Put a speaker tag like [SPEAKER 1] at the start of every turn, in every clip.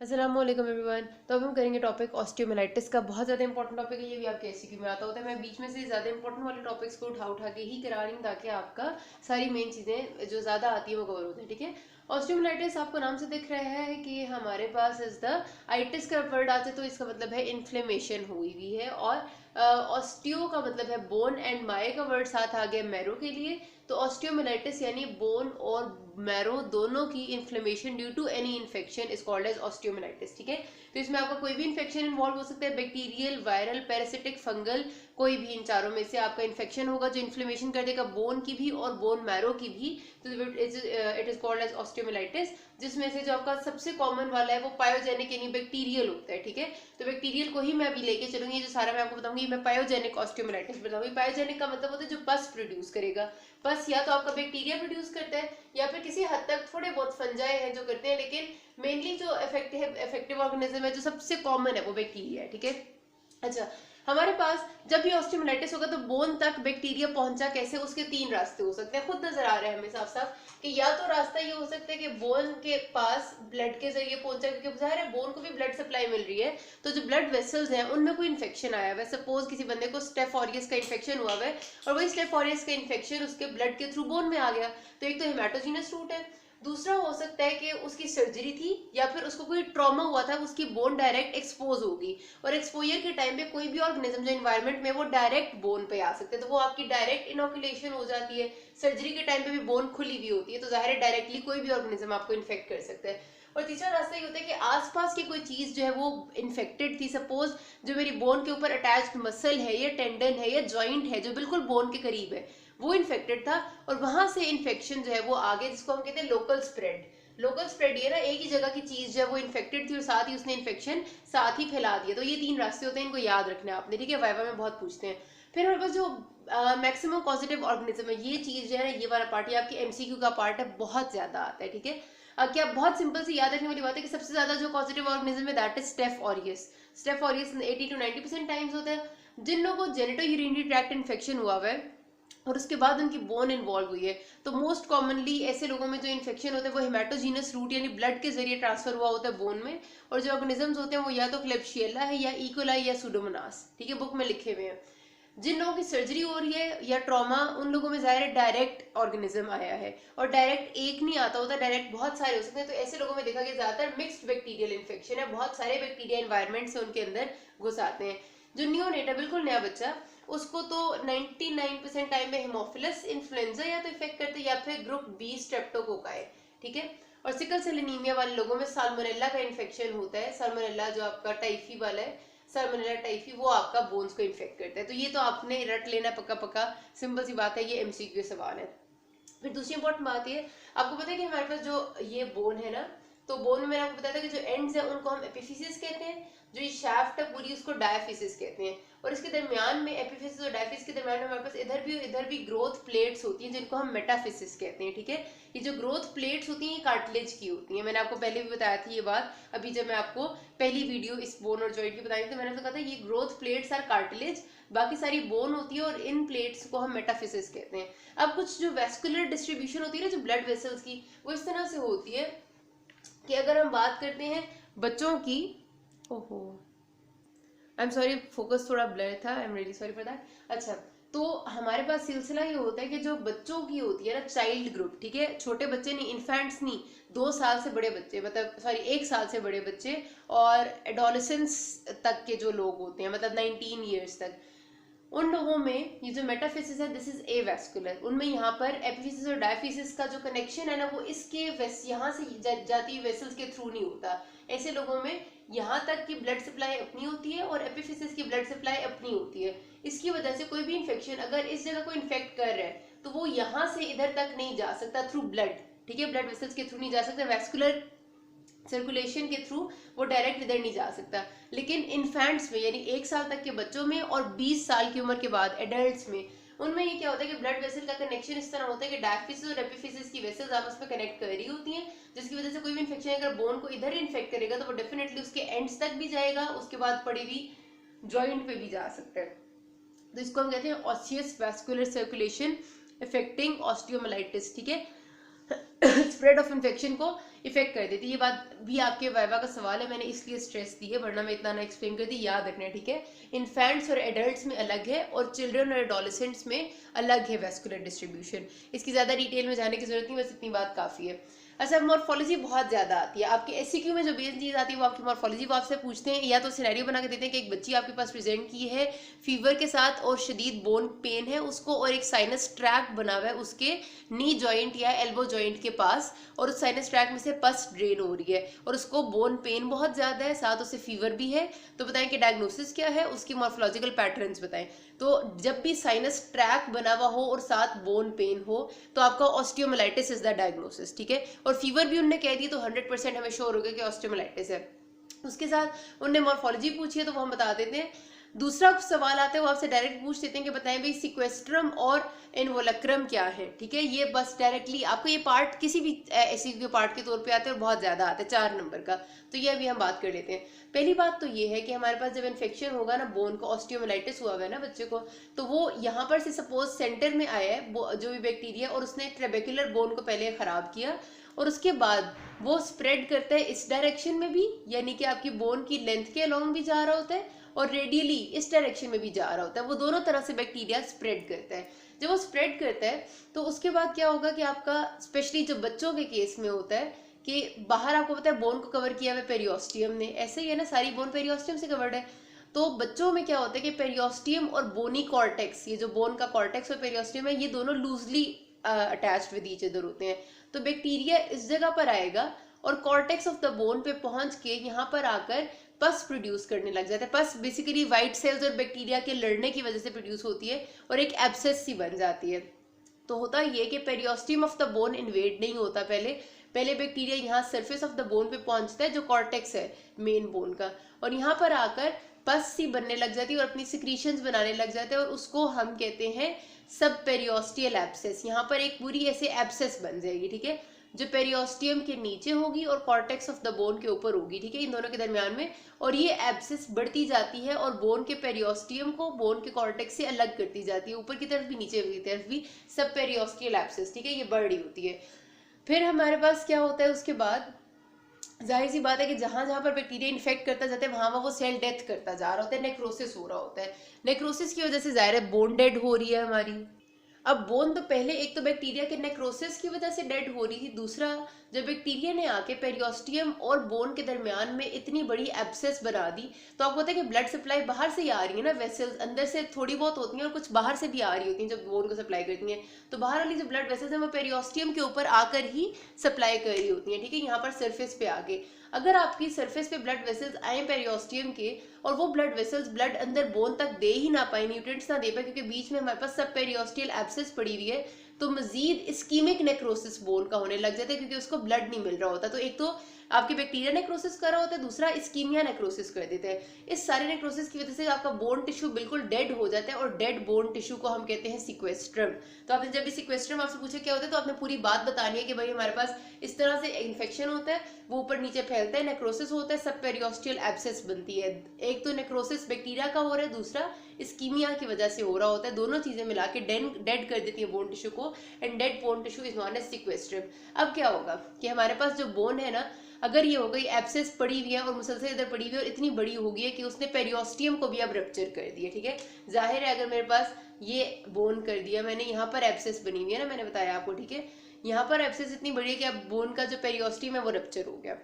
[SPEAKER 1] अस्सलामुअलैकुम एवरीवन। तो अब हम करेंगे टॉपिक ऑस्टियोमाइलिटिस का। बहुत ज़्यादा इंपॉर्टेंट टॉपिक है ये भी, आपके एमसीक्यू में आता होता है। मैं बीच में से ज़्यादा इंपॉर्टेंट वाले टॉपिक्स को उठा उठा के ही करा रही हूँ ताकि आपका सारी मेन चीज़ें जो ज़्यादा आती है वो कवर होती है। ठीक है, ऑस्टियोमाइलिटिस आपको नाम से दिख रहा है कि हमारे पास इज द आइटिस का वर्ड आते तो इसका मतलब है इन्फ्लेमेशन हुई हुई है, और ऑस्टियो का मतलब है बोन एंड माए का वर्ड साथ आ गया मैरो के लिए। तो ऑस्टियोमाइलिटिस यानी बोन और मैरो दोनों की inflammation due to any infection is called as osteomyelitis. ठीक है, तो इसमें आपका कोई भी इन्फेक्शन इन्वॉल्व हो सकता है, बैक्टीरियल, वायरल, पैरासिटिक, फंगल, कोई भी इन चारों में से आपका इन्फेक्शन होगा जो इन्फ्लेमेशन कर देगा बोन की भी और बोन मैरो की भी। तो it is called as osteomyelitis, जिसमें से जो आपका सबसे कॉमन वाला है वो पायोजेनिक यानी बैक्टीरियल होता है। ठीक है, तो बैक्टीरियल को ही मैं अभी लेके चलूंगी, जो सारा मैं आपको बताऊंगी। मैं पायोजेनिक ऑस्टियोमाइलिटिस बताऊंगी। पायोजेनिक का मतलब होता है जो पस प्रोड्यूस करेगा। पस या तो आपका बैक्टीरिया प्रोड्यूस करता है या फिर किसी हद तक थोड़े बहुत फंजाई हैं जो करते हैं, लेकिन मेनली जो इफेक्टिव ऑर्गेनिज्म है जो सबसे कॉमन है वो बैक्टीरिया है। ठीक है, अच्छा, हमारे पास जब भी ऑस्टियोमाइलिटिस होगा तो बोन तक बैक्टीरिया पहुंचा कैसे, उसके तीन रास्ते हो सकते हैं। खुद नजर आ रहे हैं हमें साफ साफ कि या तो रास्ता ये हो सकता है कि बोन के पास ब्लड के जरिए पहुंचा, क्योंकि जाहिर है बोन को भी ब्लड सप्लाई मिल रही है, तो जो ब्लड वेसल्स हैं उनमें कोई इन्फेक्शन आया हुआ है। सपोज किसी बंदे को स्टेफ ऑरियस का इन्फेक्शन हुआ है और वही स्टेफ ऑरियस का इन्फेक्शन उसके ब्लड के थ्रू बोन में आ गया, तो एक तो हेमाटोजीनस रूट है। दूसरा हो सकता है कि उसकी सर्जरी थी या फिर उसको कोई ट्रॉमा हुआ था, उसकी बोन डायरेक्ट एक्सपोज होगी, और एक्सपोजर के टाइम पे कोई भी ऑर्गेनिज्म जो एनवायरनमेंट में वो डायरेक्ट बोन पे आ सकते हैं, तो वो आपकी डायरेक्ट इनोकुलेशन हो जाती है। सर्जरी के टाइम पे भी बोन खुली हुई होती है, तो जाहिर है डायरेक्टली कोई भी ऑर्गेनिज्म आपको इन्फेक्ट कर सकता है। और तीसरा रास्ता ये होता है कि आसपास की कोई चीज जो है वो इन्फेक्टेड थी। सपोज जो मेरी बोन के ऊपर अटैच्ड मसल है या टेंडन है या जॉइंट है जो बिल्कुल बोन के करीब है, वो इन्फेक्टेड था और वहां से इन्फेक्शन जो है वो आगे, जिसको हम कहते हैं लोकल स्प्रेड। लोकल स्प्रेड ये ना एक ही जगह की चीज जो है वो इन्फेक्टेड थी और साथ ही उसने इन्फेक्शन साथ ही फैला दिया। तो ये तीन रास्ते होते हैं, इनको याद रखना है आपने। ठीक है, वाइवा में बहुत पूछते हैं। फिर हमारे पास जो मैक्सिमम पॉजिटिव ऑर्गेनिज्म है, ये चीज जो है ना, ये वाला पार्ट ये आपके एमसीक्यू का पार्ट है, बहुत ज्यादा आता है। ठीक है, क्या बहुत सिंपल से याद रखने वाली बात है कि सबसे ज्यादा जो पॉजिटिव ऑर्गेनिज्म है that is staph aureus. Staph aureus 80 to 90% times होता है। जिन लोगों को जेनिटो यूरिनरी ट्रैक्ट इन्फेक्शन हुआ है और उसके बाद उनकी बोन इन्वॉल्व हुई है, तो मोस्ट कॉमनली ऐसे लोगों में जो इन्फेक्शन होता है वो हेमाटोजीनस रूट यानी ब्लड के जरिए ट्रांसफर हुआ होता है बोन में। और जो ऑर्गेनिजम्स होते हैं वो या तो क्लेब्शियला है या इकोलाई या सुडोमोनास। ठीक है, बुक में लिखे हुए हैं। जिन लोगों की सर्जरी हो रही है या ट्रॉमा, उन लोगों में जाहिर है डायरेक्ट ऑर्गेनिज्म आया है, और डायरेक्ट एक नहीं आता होता, डायरेक्ट बहुत सारे हो सकते हैं। तो ऐसे लोगों में देखा गया ज्यादातर मिक्स्ड बैक्टीरियल इन्फेक्शन है, बहुत सारे बैक्टीरिया एनवायरमेंट से उनके अंदर घुस आते हैं। जो नियोनेट है, बिल्कुल नया बच्चा, उसको तो 99% टाइम में हेमोफिलस इन्फ्लुएंजा या तो इफेक्ट करते हैं या फिर ग्रुप बी स्ट्रेप्टोकोकाई। ठीक है, और सिकल सेल एनीमिया वाले लोगों में साल्मोनेला का इन्फेक्शन होता है। साल्मोनेला जो आपका टाइफी वाला है, साल्मोनेला टाइफी, वो आपका बोन्स को इन्फेक्ट करता है। तो ये तो आपने रट लेना पक्का पक्का, सिंपल सी बात है, ये एमसीक्यू सवाल है। फिर दूसरी इंपॉर्टेंट बात ये, आपको पता है कि हमारे पास जो ये बोन है ना, तो बोन में मैंने आपको बताया था कि जो एंड्स है उनको हम एपिफिसिस कहते हैं, जो ये शाफ्ट है पूरी उसको डायफिसिस कहते हैं, और इसके दरमियान में एपिफिसिस और डायफिसिस के दरमियान में हमारे पास इधर भी ग्रोथ प्लेट्स होती हैं जिनको हम मेटाफिसिस कहते हैं। ठीक है, ये जो ग्रोथ प्लेट्स होती हैं ये कार्टिलेज की होती हैं। मैंने आपको पहले भी बताया था ये बात, अभी जब मैं आपको पहली वीडियो इस बोन और जॉइंट की बताई थी तो मैंने तो कहा था ये ग्रोथ प्लेट्स आर कार्टिलेज, बाकी सारी बोन होती है और इन प्लेट्स को हम मेटाफिसिस कहते हैं। अब कुछ जो वेस्कुलर डिस्ट्रीब्यूशन होती है ना, जो ब्लड वेसल्स की, वो इस तरह से होती है कि अगर हम बात करते हैं बच्चों की, ओहो आई एम सॉरी, फोकस थोड़ा ब्लर था, I am really sorry for that. अच्छा, तो हमारे पास सिलसिला ये होता है कि जो बच्चों की होती है ना, चाइल्ड ग्रुप, ठीक है, छोटे बच्चे नहीं, इन्फेंट्स नहीं, 2 साल से बड़े बच्चे, मतलब सॉरी 1 साल से बड़े बच्चे, और एडोलेसेंस तक के जो लोग होते हैं, मतलब 19 ईयर्स तक, उन लोगों में ये जो मेटाफिसिस है दिस इज ए वेस्कुलर। उनमें यहाँ पर एपिफिसिस और डायफिसिस का जो कनेक्शन है ना, वो इसके यहाँ से जाती वेसल्स के थ्रू नहीं होता। ऐसे लोगों में यहाँ तक की ब्लड सप्लाई अपनी होती है और एपिफिसिस की ब्लड सप्लाई अपनी होती है। इसकी वजह से कोई भी इन्फेक्शन अगर इस जगह को इन्फेक्ट कर रहा है तो वो यहाँ से इधर तक नहीं जा सकता थ्रू ब्लड। ठीक है, ब्लड वेसल्स के थ्रू नहीं जा सकता, वेस्कुलर सर्कुलेशन के थ्रू वो डायरेक्ट इधर नहीं जा सकता। लेकिन इन्फेंट्स में यानी 1 साल तक के बच्चों में और 20 साल की उम्र के बाद एडल्ट्स में, उनमें ये क्या होता है कि ब्लड वेसल का कनेक्शन इस तरह होता है कि डायफिसिस और एपिफिसिस की वेसल्स आपस में कनेक्ट कर रही होती हैं, जिसकी वजह से कोई भी इन्फेक्शन अगर बोन को इधर इन्फेक्ट करेगा तो वो डेफिनेटली उसके एंड्स तक भी जाएगा, उसके बाद पड़ी हुई जॉइंट पे भी जा सकता है। तो इसको हम कहते हैं osseous vascular circulation affecting osteomyelitis. ठीक है, स्प्रेड ऑफ इन्फेक्शन को इफेक्ट कर देती है। ये बात भी आपके वाइवा का सवाल है, मैंने इसलिए स्ट्रेस दी है, वरना मैं इतना ना एक्सप्लेन करती, याद रखना है, ठीक है। इन्फेंट्स और एडल्ट्स में अलग है और चिल्ड्रन और एडोलेसेंट्स में अलग है वेस्कुलर डिस्ट्रीब्यूशन। इसकी ज़्यादा डिटेल में जाने की जरूरत नहीं, बस इतनी बात काफ़ी है। अच्छा, मॉर्फोलॉजी बहुत ज़्यादा आती है आपके एससीक्यू में। जो बेस चीज़ आती है वो आपकी मॉर्फोलॉजी। वो आपसे पूछते हैं या तो सिनेरियो बना के देते हैं कि एक बच्ची आपके पास प्रेजेंट की है फीवर के साथ और शदीद बोन पेन है उसको, और एक साइनस ट्रैक बना हुआ है उसके नी जॉइंट या एल्बो जॉइंट के पास, और उस साइनस ट्रैक में से पस ड्रेन हो रही है और उसको बोन पेन बहुत ज़्यादा है, साथ उसे फीवर भी है। तो बताएं कि डायग्नोसिस क्या है, उसकी मॉर्फोलॉजिकल पैटर्न्स बताएं। तो जब भी साइनस ट्रैक बना हुआ हो और साथ बोन पेन हो तो आपका ऑस्टियोमाइलिटिस इज द डायग्नोसिस, ठीक है। और फीवर भी उन्होंने कह दी तो 100% हमें श्योर हो गया कि ऑस्टियोमाइलिटिस है। उसके साथ उन्होंने मॉर्फोलॉजी पूछी है तो वो हम बता देते हैं। दूसरा सवाल आता है वो आपसे डायरेक्ट पूछ देते हैं कि बताएं भाई सिक्वेस्ट्रम और इनवोलक्रम क्या है, ठीक है। ये बस डायरेक्टली आपको ये पार्ट किसी भी ऐसी के पार्ट के तौर पे आते हैं और बहुत ज्यादा आते हैं 4 नंबर का, तो ये अभी हम बात कर लेते हैं। पहली बात तो ये है कि हमारे पास जब इन्फेक्शन होगा ना, बोन को ऑस्टियोमाइलिटिस हुआ है ना बच्चे को, तो वो यहाँ पर से सपोज सेंटर में आया है जो भी बैक्टीरिया, और उसने ट्रेबेकुलर बोन को पहले खराब किया और उसके बाद वो स्प्रेड करता है इस डायरेक्शन में भी, यानी कि आपकी बोन की लेंथ के अलोंग भी जा रहा होता है और रेडियली इस डायरेक्शन में भी जा रहा होता है। वो दोनों तरह से बैक्टीरिया स्प्रेड करता है। जब वो स्प्रेड करता है तो उसके बाद क्या होगा कि आपका स्पेशली जो बच्चों के केस में होता है कि बाहर आपको पता है बोन को कवर किया हुआ पेरियोस्टियम ने, ऐसे ही है ना, सारी बोन पेरियोस्टियम से कवर्ड है। तो बच्चों में क्या होता है कि पेरियोस्टियम और बोनी कॉर्टेक्स, ये जो बोन का कॉर्टेक्स और पेरियोस्टियम है, ये दोनों loosely attached with each other होते हैं। तो बैक्टीरिया इस जगह पर आएगा और कॉर्टेक्स ऑफ द बोन पे पहुंच के यहाँ पर आकर पस प्रोड्यूस करने लग जाता है। पस बेसिकली व्हाइट सेल्स और बैक्टीरिया के लड़ने की वजह से प्रोड्यूस होती है और एक एब्सेस सी बन जाती है। तो होता ये कि periosteum of the bone invade नहीं होता, पहले बैक्टीरिया यहाँ सरफेस ऑफ द बोन पे पहुंचता है जो कॉर्टेक्स है मेन बोन का, और यहाँ पर आकर पस सी बनने लग जाती है और अपनी सिक्रीशंस बनाने लग जाते हैं, और उसको हम कहते हैं सब पेरियोस्टियल एब्सेस। यहाँ पर एक पूरी ऐसे एब्सेस बन जाएगी, ठीक है, जो पेरियोस्टियम के नीचे होगी और कॉर्टेक्स ऑफ द बोन के ऊपर होगी, ठीक है, इन दोनों के दरमियान में। और ये एब्सेस बढ़ती जाती है और बोन के पेरियोस्टियम को बोन के कॉर्टेक्स से अलग करती जाती है, ऊपर की तरफ भी नीचे की तरफ भी सब पेरियोस्टियल एब्सेस, ठीक है, ये बढ़ रही होती है। फिर हमारे पास क्या होता है उसके बाद, जाहिर सी बात है कि जहां जहां पर बैक्टीरिया इन्फेक्ट करता जाता है वहां वो सेल डेथ करता जा रहा होता है, नेक्रोसिस हो रहा होता है। नेक्रोसिस की वजह से जाहिर है बोन डेड हो रही है हमारी। अब बोन तो पहले एक तो बैक्टीरिया के नेक्रोसिस की वजह से डेड हो रही थी, दूसरा जब बैक्टीरिया ने आके पेरियोस्टियम और बोन के दरमियान में इतनी बड़ी एब्सेस बना दी, तो आपको पता है कि ब्लड सप्लाई बाहर से ही आ रही है ना, वेसल्स अंदर से थोड़ी बहुत होती हैं और कुछ बाहर से भी आ रही होती हैं जब बोन को सप्लाई करती हैं। तो बाहर वाली जो ब्लड वेसल्स हैं वो पेरियोस्टियम के ऊपर आकर ही सप्लाई कर रही होती हैं, ठीक है, यहाँ पर सरफेस पे आके। अगर आपकी सरफेस पे ब्लड वेसल्स आए पेरियोस्टियम के और वो ब्लड वेसल्स ब्लड अंदर बोन तक दे ही ना पाए, न्यूट्रिएंट्स ना दे पाए, क्योंकि बीच में हमारे पास सब पेरियोस्टियल एब्सेस पड़ी हुई है, तो मजीद इस्कीमिक नेक्रोसिस बोन का होने लग जाता है क्योंकि उसको ब्लड नहीं मिल रहा होता। तो एक तो आपके बैक्टीरिया नेक्रोसिस कर रहा होता है, दूसरा इस्कीमिया नेक्रोसिस कर देते हैं। इस सारे नेक्रोसिस की वजह से आपका बोन टिश्यू बिल्कुल डेड हो जाता है और डेड बोन टिश्यू को हम कहते हैं सिक्वेस्ट्रम। तो आपने जब भी सिक्वेस्ट्रम आपसे पूछे क्या होता है तो आपने पूरी बात बतानी है कि भाई हमारे पास इस तरह से इन्फेक्शन होता है, वो ऊपर नीचे फैलता है, नेक्रोसिस होता है, सब पेरियोस्टियल एब्सेस बनती है। एक तो नेक्रोसिस बैक्टीरिया का हो रहा है, दूसरा इस्कीमिया की वजह से हो रहा होता है। दोनों चीजें मिला के डेड कर देती है बोन टिश्यू को, and dead bone tissue is known as sequestrum. अब क्या होगा कि हमारे पास जो बोन है ना, अगर ये हो गई एब्सेस पड़ी हुई है और मुसलसल इधर पड़ी हुई है और इतनी बड़ी हो गई है कि उसने पेरियोस्टियम को भी अब रप्चर कर दिया, ठीक है। जाहिर है अगर मेरे पास ये बोन कर दिया मैंने, यहाँ पर एब्सेस बनी हुई है ना, मैंने बताया आपको, ठीक है, यहाँ पर एब्सेस इतनी बड़ी है कि अब बोन का जो पेरियोस्टियम है वो रप्चर हो गया।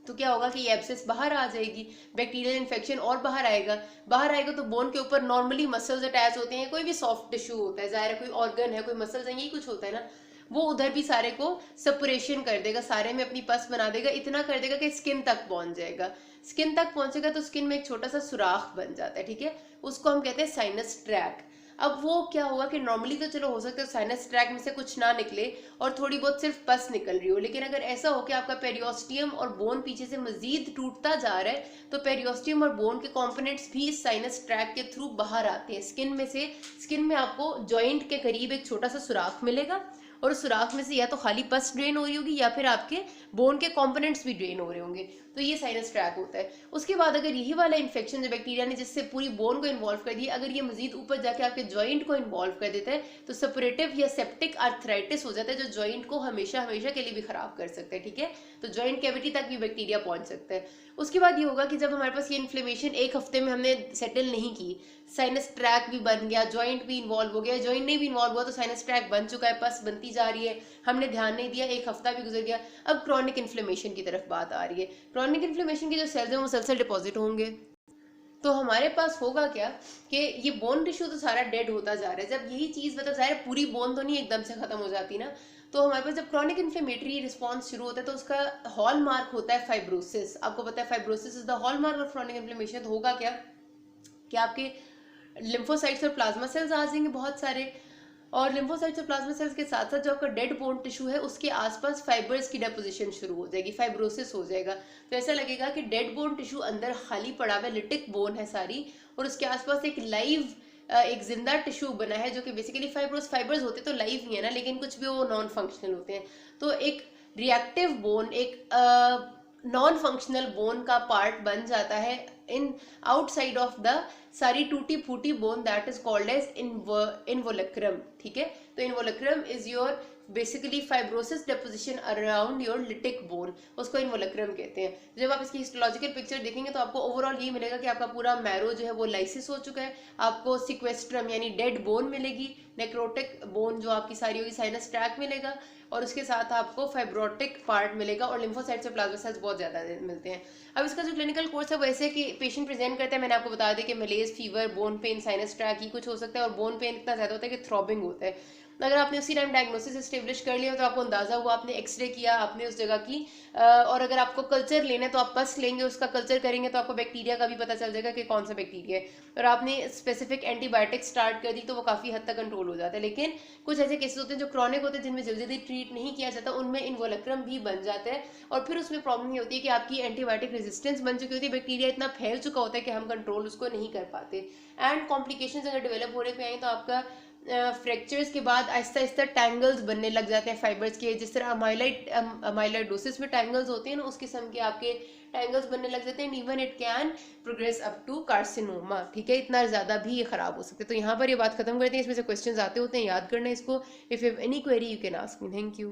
[SPEAKER 1] तो क्या होगा कि ये एब्सेस बाहर आ जाएगी, बैक्टीरियल इन्फेक्शन और बाहर आएगा तो बोन के ऊपर नॉर्मली मसल्स अटैच होते हैं, कोई भी सॉफ्ट टिश्यू होता है, जाहिर है कोई ऑर्गन है, कोई मसल्स है, यही कुछ होता है ना, वो उधर भी सारे को सेपरेशन कर देगा, सारे में अपनी पस बना देगा, इतना कर देगा कि स्किन तक पहुंच जाएगा। स्किन तक पहुंचेगा तो स्किन में एक छोटा सा सुराख बन जाता है, ठीक है, उसको हम कहते हैं साइनस ट्रैक। अब वो क्या होगा कि नॉर्मली तो चलो हो सकता है साइनस ट्रैक में से कुछ ना निकले और थोड़ी बहुत सिर्फ पस निकल रही हो, लेकिन अगर ऐसा हो कि आपका पेरियोस्टियम और बोन पीछे से मजीद टूटता जा रहा है तो पेरियोस्टियम और बोन के कंपोनेंट्स भी इस साइनस ट्रैक के थ्रू बाहर आते हैं स्किन में से। स्किन में आपको जॉइंट के करीब एक छोटा सा सुराख मिलेगा और उस सुराख में से या तो खाली पस ड्रेन हो रही होगी या फिर आपके बोन के कंपोनेंट्स भी ड्रेन हो रहे होंगे, तो ये साइनस ट्रैक होता है। उसके बाद अगर यही वाला इन्फेक्शन जो बैक्टीरिया ने जिससे पूरी बोन को इन्वॉल्व कर दिया, अगर ये मजीद ऊपर जाके आपके जॉइंट को इन्वॉल्व कर देता है तो सेपरेटिव या सेप्टिक आर्थराइटिस हो जाता है, जो जॉइंट को हमेशा हमेशा के लिए भी खराब कर सकता है, ठीक है। तो जॉइंट कैविटी तक भी बैक्टीरिया पहुंच सकता है। उसके बाद ये होगा कि जब हमारे पास ये इन्फ्लेमेशन एक हफ्ते में हमने सेटल नहीं की, साइनस ट्रैक भी बन गया, जॉइंट भी इन्वॉल्व हो गया, जॉइंट नहीं भी इन्वॉल्व हुआ तो साइनस ट्रैक बन चुका है, पस बनती जा रही है, हमने ध्यान नहीं दिया, एक हफ्ता भी गुजर गया, अब क्रॉनिक इन्फ्लेमेशन की तरफ बात आ रही है। क्रॉनिक इन्फ्लेमेशन के जो सेल्स हैं वो सेल डिपॉजिट होंगे, तो हमारे पास होगा क्या कि ये बोन टिश्यू तो सारा डेड होता जा रहा है। जब यही चीज़ मतलब ज़ाहिर पूरी बोन तो नहीं एकदम से ख़त्म हो जाती ना, तो हमारे पास जब क्रॉनिक इन्फ्लेमेटरी रिस्पॉन्स शुरू होता है तो उसका हॉल मार्क होता है फाइब्रोसिस। आपको पता है fibrosis is the hall mark of chronic inflammation. तो होगा क्या कि आपके लिम्फोसाइट्स और प्लाज्मा सेल्स आ जाएंगे बहुत सारे, और लिम्फोसाइट्स और प्लाज्मा सेल्स के साथ साथ जो आपका डेड बोन टिश्यू है उसके आसपास फाइबर्स की डेपोजिशन शुरू हो जाएगी, फाइब्रोसिस हो जाएगा। तो ऐसा लगेगा कि डेड बोन टिश्यू अंदर खाली पड़ा हुआ है, लिटिक बोन है सारी, और उसके आसपास एक लाइव एक जिंदा टिश्यू बना है जो कि बेसिकली फाइबर्स होते तो लाइव ही है ना, लेकिन कुछ भी वो नॉन फंक्शनल होते हैं। तो एक रिएक्टिव बोन, एक नॉन फंक्शनल बोन का पार्ट बन जाता है इन आउटसाइड ऑफ द सारी टूटी फूटी bone, that is called as involucrum, ठीक है। तो इन्वोलक्रम is your basically fibrosis deposition around your lytic bone, उसको इन्वोलक्रम कहते हैं। जब आप इसकी हिस्टोलॉजिकल पिक्चर देखेंगे तो आपको ओवरऑल ये मिलेगा कि आपका पूरा मैरो जो है वो लाइसिस हो चुका है, आपको सिक्वेस्ट्रम यानी डेड बोन मिलेगी, नेक्रोटिक बोन जो आपकी सारी होगी, साइनस ट्रैक मिलेगा, और उसके साथ आपको फाइब्रोटिक पार्ट मिलेगा, और लिम्फोसाइट्स और प्लाज्मा सेल्स बहुत ज़्यादा मिलते हैं। अब इसका जो क्लिनिकल कोर्स है वैसे कि पेशेंट प्रेजेंट करते हैं, मैंने आपको बता दिया कि malaise, fever, bone pain, sinus tract ही कुछ हो सकता है, और बोन पेन इतना ज़्यादा होता है कि थ्रॉबिंग होता है। अगर आपने उसी टाइम डायग्नोसिस एस्टेब्लिश कर लिया तो आपको अंदाजा हुआ, आपने एक्सरे किया, आपने उस जगह की और अगर आपको कल्चर लेना है तो आप पस लेंगे, उसका कल्चर करेंगे तो आपको बैक्टीरिया का भी पता चल जाएगा कि कौन सा बैक्टीरिया है, और आपने स्पेसिफिक एंटीबायोटिक स्टार्ट कर दी तो वो काफ़ी हद तक कंट्रोल हो जाता है। लेकिन कुछ ऐसे केसेस होते हैं जो क्रॉनिक होते हैं, जिनमें जल्दी जल्दी ट्रीट नहीं किया जाता, उनमें इन्वोलक्रम भी बन जाता है, और फिर उसमें प्रॉब्लम ये होती है कि आपकी एंटीबायोटिक रेजिस्टेंस बन चुकी होती है, बैक्टीरिया इतना फैल चुका होता है कि हम कंट्रोल उसको नहीं कर पाते, एंड कॉम्प्लिकेशंस अगर डेवलप होने पे आए तो आपका फ्रैक्चर्स के बाद आहिस्ता आहिस्ता टैंगल्स बनने लग जाते हैं फाइबर्स के, जिस तरह अमाइलाइडोसिस में टैंगल्स होते हैं ना, उस किस्म के आपके टैंगल्स बनने लग जाते हैं, even it can progress up to carcinoma, ठीक है, इतना ज़्यादा भी ये खराब हो सकते हैं। तो यहाँ पर ये बात खत्म करते हैं, इसमें से क्वेश्चंस आते होते हैं, याद करना इसको। If you have any query you can ask me. Thank you.